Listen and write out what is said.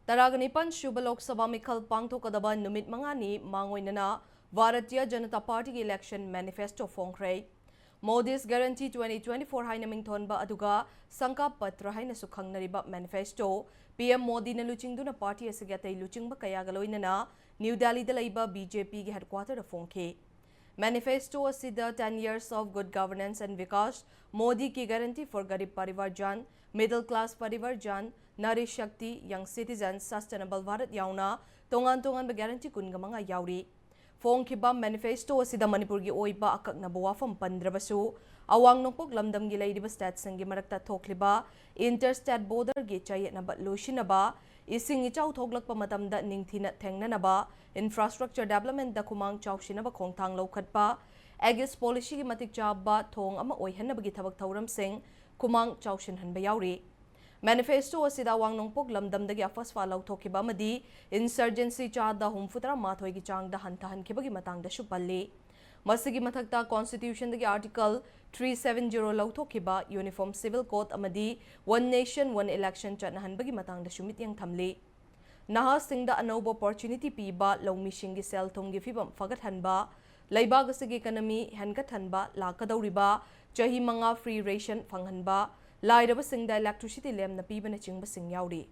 Taragnipan Shuba Lok Sabha Mikhal Pangthokadaba Numit Mangani Mangoinana Bharatiya Janata Party Election Manifesto Fongkhrei. Modi's Guarantee 2024 Haina Mingthonba Aduga Sankap Patra Haina Sukhangnariba Manifesto PM Modi na luchingduna party asigatay luchingba kayagaloinana New Delhi Dalaiba BJP headquarter Fongke. Manifesto asida 10 years of good governance and Vikas, Modi ki guarantee for Garib Parivar Jan, middle class Parivar Jan, Nari Shakti, young citizens, sustainable Bharat Yauna, Tongan guarantee kunga mga yauri. Fong Kibam Manifesto asida Manipur gi oiba akak na buwafam pandrabasu, awang nungpok lamdam gi laydiba stats ng gimarakta thokliba, interstate border gi chayet na batlushinaba, ising ichaw thoglak pa matamda ningthina thengnanaba, infrastructure development da kumang chawshinaba khongthang lawkhat pa, Agis policy gi matik jabba thong ama oihanna bagi thabak thauram sing kumang chawshinhan ba yauri. Manifesto asida awang nungpok lamdamdagi afas fa lauthokiba amadi insurgency chada humfutara mathoi gi changda hantahan khibagi matangda shupalli. Masigi mathakta constitution dagi article 370 lauthokiba uniform civil code amadi one nation one election chatnahan bagi matangda shumityang thamli. Naha singda anoba opportunity piba lawmishingi sel thumgi fibam fagathanba laibag asigi economy hangathanba lakadauriba chahi manga free ration phanghanba Lairaba singda electricity lem na piba na chingba sing yauri.